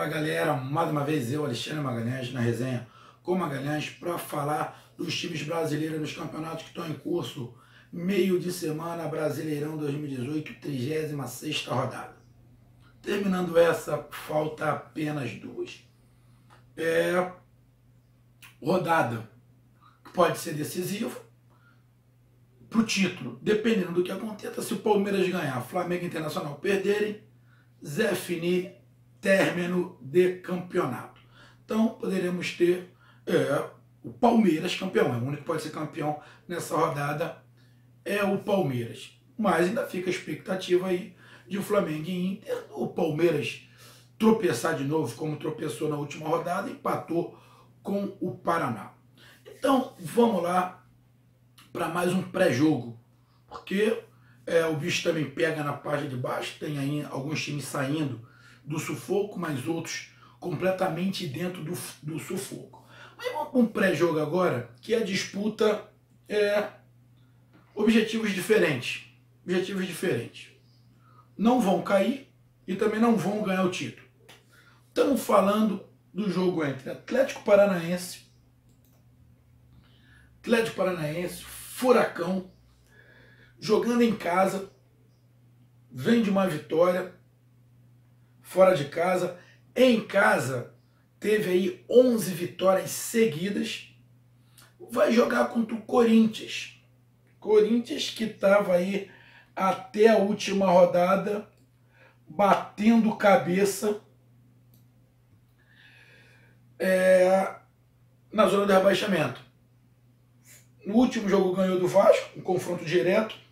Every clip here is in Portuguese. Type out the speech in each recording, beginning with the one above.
Fala galera, mais uma vez eu, Alexandre Magalhães, na resenha com Magalhães, para falar dos times brasileiros nos campeonatos que estão em curso, meio de semana, Brasileirão 2018, 36ª rodada. Terminando essa, falta apenas duas. Rodada que pode ser decisiva para o título, dependendo do que aconteça. Se o Palmeiras ganhar, Flamengo e Internacional perderem, Zé Fini, término de campeonato. Então poderemos ter o Palmeiras campeão. O único que pode ser campeão nessa rodada é o Palmeiras. Mas ainda fica a expectativa aí de o Flamengo e Inter. O Palmeiras tropeçar de novo, como tropeçou na última rodada, empatou com o Paraná. Então vamos lá para mais um pré-jogo, porque o bicho também pega na parte de baixo. Tem aí alguns times saindo do sufoco, mas outros completamente dentro do sufoco. Mas vamos para um pré-jogo agora, que a disputa objetivos diferentes. Objetivos diferentes. Não vão cair e também não vão ganhar o título. Estamos falando do jogo entre Atlético Paranaense, Furacão, jogando em casa, vem de uma vitória, fora de casa. Em casa, teve aí 11 vitórias seguidas. Vai jogar contra o Corinthians. Corinthians que estava aí até a última rodada batendo cabeça na zona do rebaixamento. No último jogo ganhou do Vasco, um confronto direto.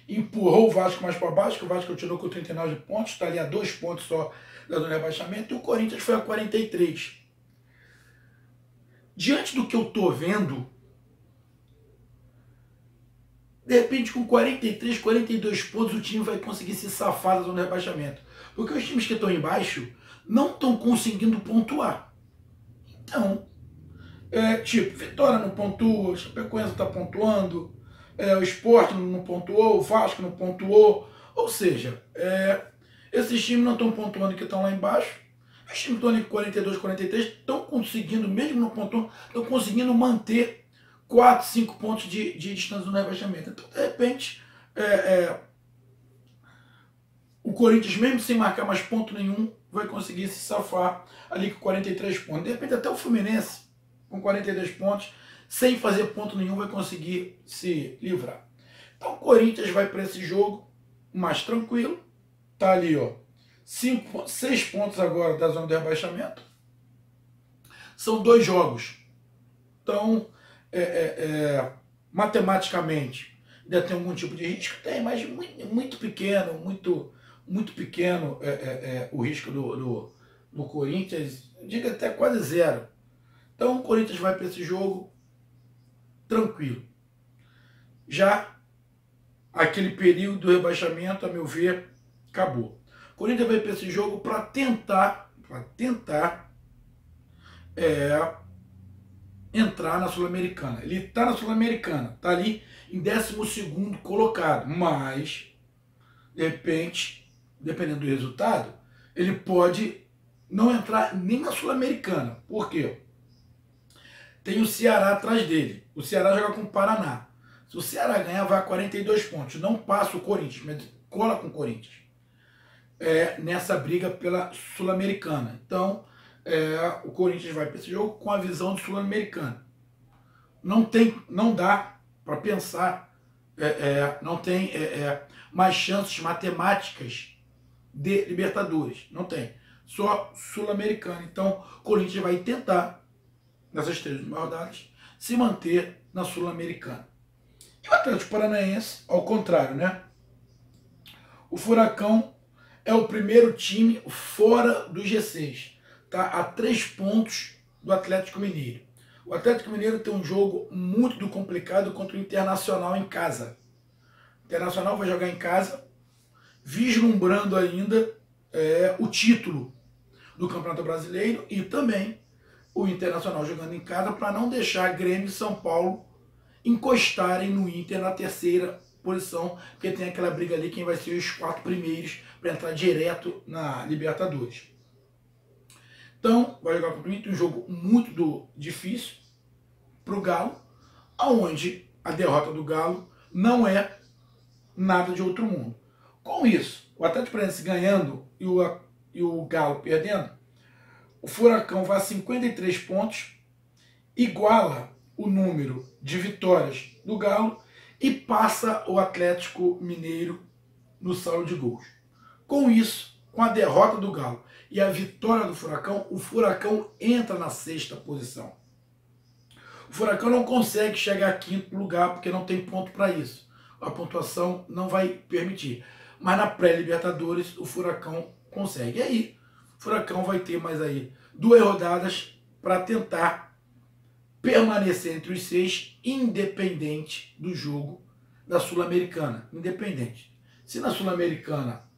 Empurrou o Vasco mais para baixo, que o Vasco continuou com 39 pontos, está ali a 2 pontos só da zona de rebaixamento, e o Corinthians foi a 43. Diante do que eu estou vendo, de repente com 43, 42 pontos o time vai conseguir se safar da zona de rebaixamento. Porque os times que estão embaixo não estão conseguindo pontuar. Então, Vitória não pontua, o Chapecoense está pontuando, o Sport não pontuou, o Vasco não pontuou. Ou seja, esses times não estão pontuando que estão lá embaixo. Os times que estão ali com 42, 43 estão conseguindo, mesmo não pontuando, estão conseguindo manter 4, 5 pontos de distância no rebaixamento. Então, de repente, o Corinthians, mesmo sem marcar mais ponto nenhum, vai conseguir se safar ali com 43 pontos. De repente, até o Fluminense, com 42 pontos, sem fazer ponto nenhum, vai conseguir se livrar. Então o Corinthians vai para esse jogo mais tranquilo. Tá ali, 6 pontos agora da zona de rebaixamento. São 2 jogos. Então, matematicamente, ainda tem algum tipo de risco? Tem, mas muito pequeno, muito pequeno o risco do Corinthians. Diga até quase zero. Então o Corinthians vai para esse jogo tranquilo. Já aquele período do rebaixamento, a meu ver, acabou. O Corinthians vai para esse jogo para tentar entrar na Sul-Americana. Ele está na Sul-Americana, está ali em 12º colocado, mas de repente, dependendo do resultado, ele pode não entrar nem na Sul-Americana. Por quê? Tem o Ceará atrás dele. O Ceará joga com o Paraná. Se o Ceará ganhar, vai a 42 pontos. Não passa o Corinthians, mas cola com o Corinthians. Nessa briga pela Sul-Americana. Então, o Corinthians vai para esse jogo com a visão do Sul-Americana. Não dá para pensar, não tem mais chances matemáticas de Libertadores. Não tem. Só Sul-Americana. Então, o Corinthians vai tentar, nessas 3 rodadas, se manter na Sul-Americana. E o Atlético Paranaense, ao contrário, né? O Furacão é o primeiro time fora do G6. Tá a 3 pontos do Atlético Mineiro. O Atlético Mineiro tem um jogo muito complicado contra o Internacional em casa. O Internacional vai jogar em casa, vislumbrando ainda o título do Campeonato Brasileiro e também o Internacional jogando em casa para não deixar Grêmio e São Paulo encostarem no Inter na 3ª posição, porque tem aquela briga ali, quem vai ser os 4 primeiros para entrar direto na Libertadores. Então, vai jogar contra o Inter, um jogo muito difícil para o Galo, onde a derrota do Galo não é nada de outro mundo. Com isso, o Atlético Paranaense ganhando e o Galo perdendo, o Furacão vai a 53 pontos, iguala o número de vitórias do Galo e passa o Atlético Mineiro no saldo de gols. Com isso, com a derrota do Galo e a vitória do Furacão, o Furacão entra na 6ª posição. O Furacão não consegue chegar a 5º lugar porque não tem ponto para isso. A pontuação não vai permitir. Mas na pré-Libertadores o Furacão consegue. E aí, o Furacão vai ter mais aí 2 rodadas para tentar permanecer entre os 6, independente do jogo da Sul-Americana. Independente. Se na Sul-Americana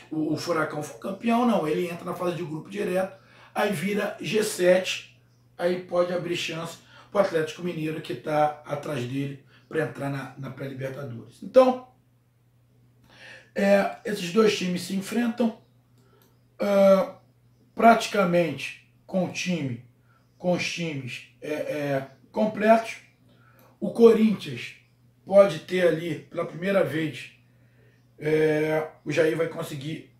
o Furacão for campeão, não, ele entra na fase de grupo direto, aí vira G7, aí pode abrir chance para o Atlético Mineiro que está atrás dele para entrar na pré-Libertadores. Então, esses 2 times se enfrentam praticamente com os times completos. O Corinthians pode ter ali, pela primeira vez, o Jair vai conseguir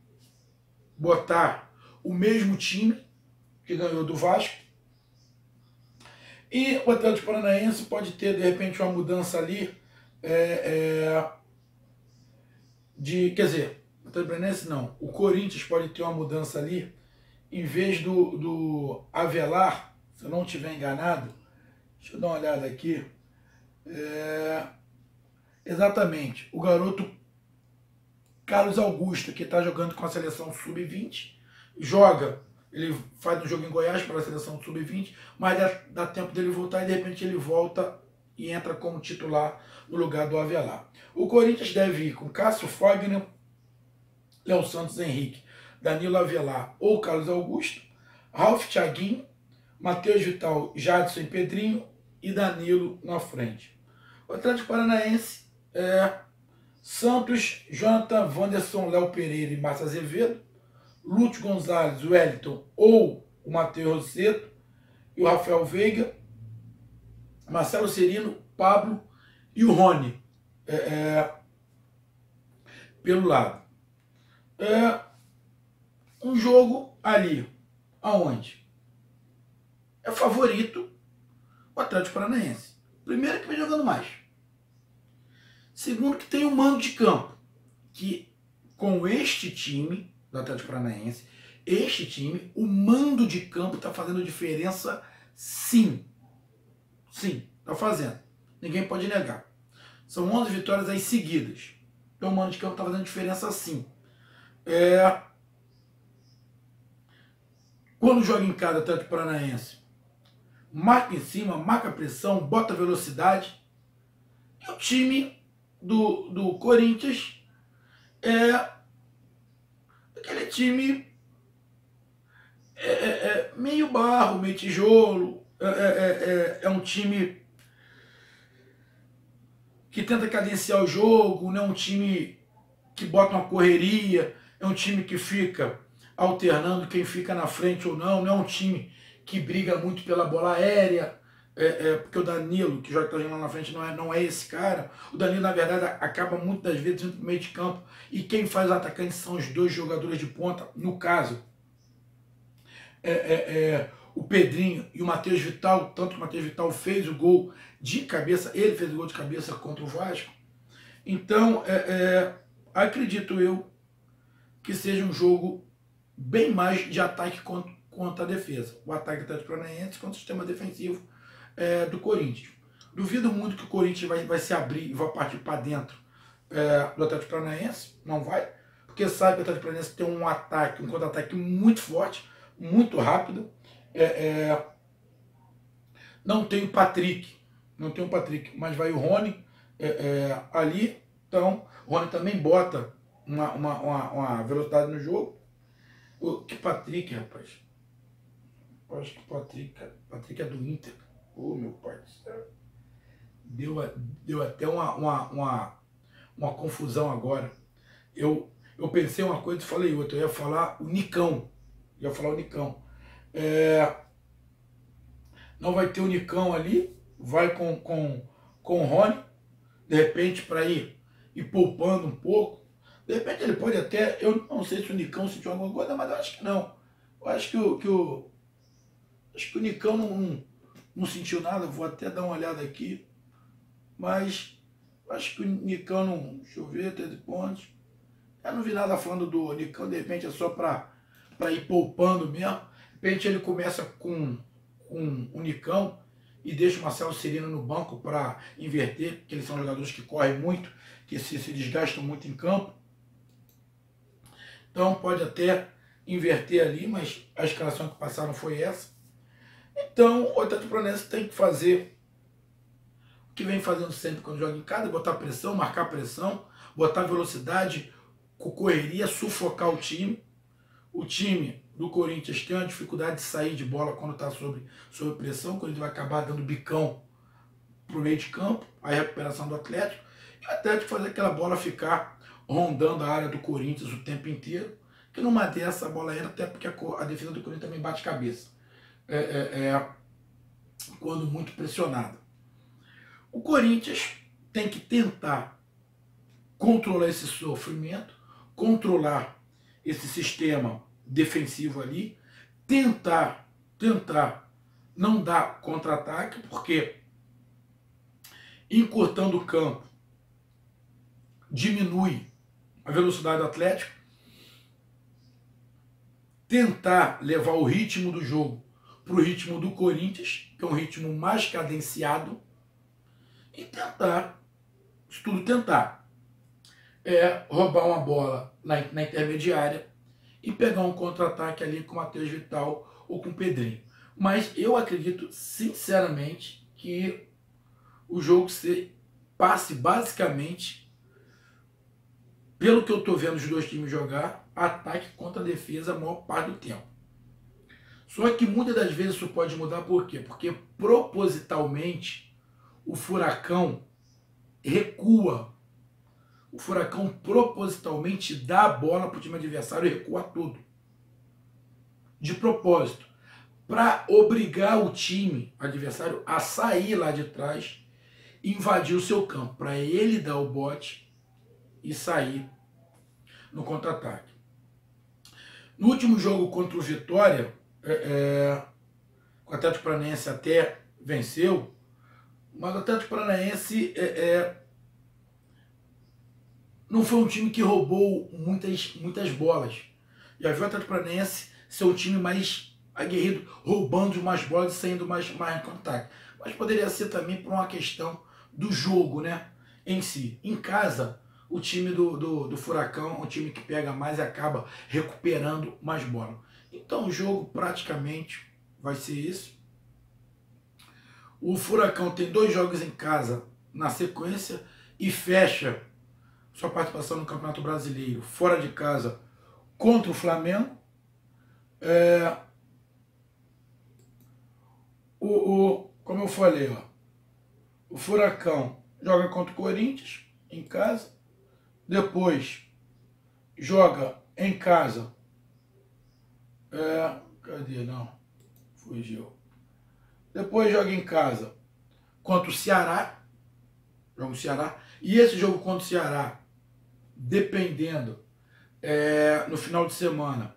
botar o mesmo time que ganhou do Vasco. E o Atlético Paranaense pode ter, de repente, uma mudança ali quer dizer, o Atlético Paranaense não. O Corinthians pode ter uma mudança ali, em vez do Avelar, se eu não estiver enganado, deixa eu dar uma olhada aqui. Exatamente, o garoto Carlos Augusto, que está jogando com a seleção sub-20, ele faz um jogo em Goiás para a seleção sub-20, mas dá tempo dele voltar e de repente ele volta e entra como titular no lugar do Avelar. O Corinthians deve ir com Cássio Fagner, Léo Santos Henrique, Danilo Avelar ou Carlos Augusto, Ralf Thiaguinho, Matheus Vital, Jadson e Pedrinho e Danilo na frente. O Atlético Paranaense Santos, Jonathan, Wanderson, Léo Pereira e Márcio Azevedo, Lúcio Gonzalez, Wellington ou o Matheus Rosseto e o Rafael Veiga, Marcelo Serino, Pablo e o Rony pelo lado. Um jogo ali, aonde é favorito o Atlético Paranaense. Primeiro que vem jogando mais. Segundo que tem um mando de campo, que com este time do Atlético Paranaense, o mando de campo está fazendo diferença sim. Sim, está fazendo. Ninguém pode negar. São 11 vitórias aí seguidas. Então o mando de campo está fazendo diferença sim. Quando joga em casa o Atlético Paranaense, marca em cima, marca pressão, bota velocidade. E o time do Corinthians aquele time meio barro, meio tijolo, é um time que tenta cadenciar o jogo, não é um time que bota uma correria, é um time que fica alternando quem fica na frente ou não é um time que briga muito pela bola aérea, porque o Danilo, que joga lá na frente, não é esse cara. O Danilo, na verdade, acaba muitas vezes indo para o meio de campo, e quem faz o atacante são os 2 jogadores de ponta, no caso, o Pedrinho e o Matheus Vital, tanto que o Matheus Vital fez o gol de cabeça, ele fez o gol de cabeça contra o Vasco. Então, acredito eu que seja um jogo bem mais de ataque contra a defesa. O ataque do Atlético Paranaense contra o sistema defensivo do Corinthians. Duvido muito que o Corinthians vai se abrir e vai partir para dentro do Atlético Paranaense. Não vai, porque sabe que o Atlético Paranaense tem um contra-ataque muito forte, muito rápido. Não tem o Patrick, mas vai o Rony ali. Então, o Rony também bota uma velocidade no jogo. Que Patrick, rapaz? Eu acho que Patrick é do Inter. Meu pai do céu. Deu até uma confusão agora. Eu pensei uma coisa e falei outra. Eu ia falar o Nicão. ia falar o Nicão. Não vai ter o Nicão ali, vai com o Rony, de repente para ir poupando um pouco. De repente ele pode até, eu não sei se o Nicão sentiu alguma coisa, mas eu acho que não. Eu acho acho que o Nicão não sentiu nada, vou até dar uma olhada aqui, mas eu acho que o Nicão não, deixa eu ver, 13 pontos. Eu não vi nada falando do Nicão, de repente é só para ir poupando mesmo. De repente ele começa com o Nicão e deixa o Marcelo Cirino no banco para inverter, porque eles são jogadores que correm muito, que se desgastam muito em campo. Então pode até inverter ali, mas a escalação que passaram foi essa. Então o Atlético Paranaense tem que fazer o que vem fazendo sempre quando joga em casa, botar pressão, marcar pressão, botar velocidade, com correria, sufocar o time. O time do Corinthians tem uma dificuldade de sair de bola quando está sob pressão, quando ele vai acabar dando bicão para o meio de campo, a recuperação do Atlético, e o Atlético fazer aquela bola ficar rondando a área do Corinthians o tempo inteiro, que numa dessa a bola entra, até porque a defesa do Corinthians também bate cabeça, quando muito pressionada. O Corinthians tem que tentar controlar esse sofrimento, controlar esse sistema defensivo ali, tentar não dar contra-ataque, porque encurtando o campo diminui a velocidade do Atlético, tentar levar o ritmo do jogo para o ritmo do Corinthians, que é um ritmo mais cadenciado, e tentar, isso tudo tentar, roubar uma bola na intermediária e pegar um contra-ataque ali com o Matheus Vital ou com o Pedrinho. Mas eu acredito, sinceramente, que o jogo passe basicamente, pelo que eu estou vendo os dois times jogar, ataque contra defesa a maior parte do tempo. Só que muitas das vezes isso pode mudar, por quê? Porque propositalmente o Furacão recua. O Furacão propositalmente dá a bola para o time adversário e recua tudo. De propósito. Para obrigar o time adversário a sair lá de trás e invadir o seu campo. Para ele dar o bote e sair no contra-ataque. No último jogo contra o Vitória, o Atlético Paranaense até venceu, mas o Atlético Paranaense não foi um time que roubou muitas bolas. Já viu o Atlético Paranaense ser um time mais aguerrido, roubando mais bolas e saindo mais em contato. Mas poderia ser também por uma questão do jogo, né, em si. Em casa, o time do Furacão é um time que pega mais e acaba recuperando mais bola. Então o jogo praticamente vai ser isso. O Furacão tem 2 jogos em casa na sequência e fecha sua participação no Campeonato Brasileiro fora de casa contra o Flamengo. Como eu falei, o Furacão joga contra o Corinthians em casa, depois joga em casa. Cadê? Não, fugiu. Depois joga em casa contra o Ceará. Joga o Ceará. E esse jogo contra o Ceará, dependendo, no final de semana,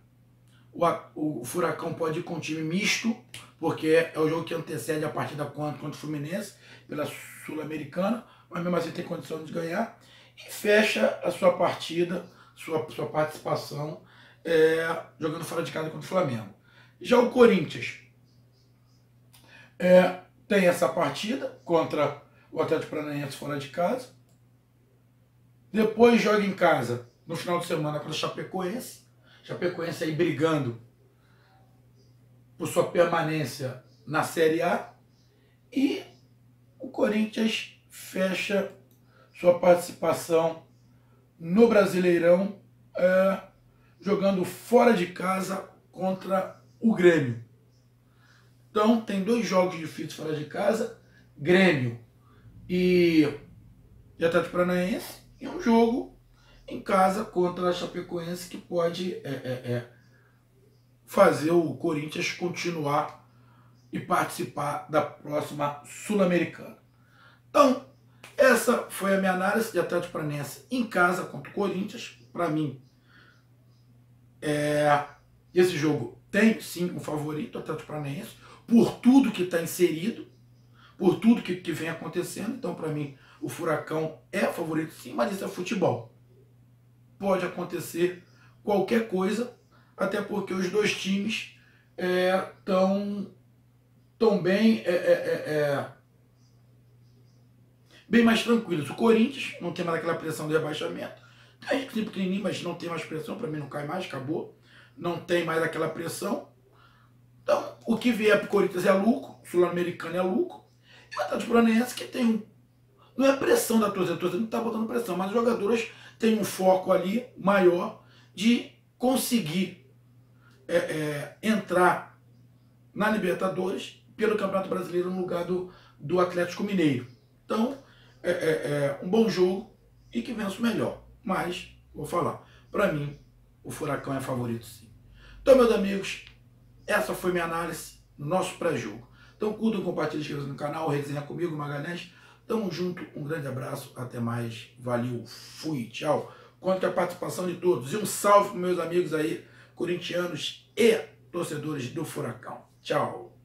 o Furacão pode ir com um time misto, porque é o jogo que antecede a partida contra o Fluminense, pela Sul-Americana, mas mesmo assim tem condição de ganhar. E fecha a sua partida, sua participação, jogando fora de casa contra o Flamengo. Já o Corinthians tem essa partida contra o Atlético Paranaense fora de casa. Depois joga em casa no final de semana contra o Chapecoense. Chapecoense aí brigando por sua permanência na Série A. E o Corinthians fecha sua participação no Brasileirão jogando fora de casa contra o Grêmio. Então tem 2 jogos difíceis fora de casa, Grêmio e Atlético Paranaense, e um jogo em casa contra a Chapecoense que pode fazer o Corinthians continuar e participar da próxima Sul-Americana. Então, essa foi a minha análise de Atlético Paranaense em casa contra o Corinthians. Para mim, esse jogo tem sim um favorito, o Atlético Paranaense, por tudo que está inserido, por tudo que vem acontecendo. Então, para mim, o Furacão é favorito sim, mas isso é futebol. Pode acontecer qualquer coisa, até porque os dois times estão bem, bem mais tranquilos. O Corinthians não tem mais aquela pressão de rebaixamento. A gente tem pequenininho, mas não tem mais pressão. Para mim não cai mais, acabou. Não tem mais aquela pressão. Então, o que vier para o Corinthians é lucro, o Sul-Americano é lucro. E o Atlético Paranaense que tem não é pressão da torcida, a torcida não está botando pressão, mas os jogadores têm um foco ali maior de conseguir entrar na Libertadores pelo Campeonato Brasileiro no lugar do Atlético Mineiro. Então, um bom jogo e que vença o melhor. Mas, vou falar, para mim, o Furacão é favorito sim. Então, meus amigos, essa foi minha análise no nosso pré-jogo. Então, curtam, compartilhem, inscrevam-se no canal, resenha comigo, Magalhães. Tamo junto, um grande abraço, até mais, valeu, fui, tchau. Conto com a participação de todos. E um salve para meus amigos aí, corintianos e torcedores do Furacão. Tchau.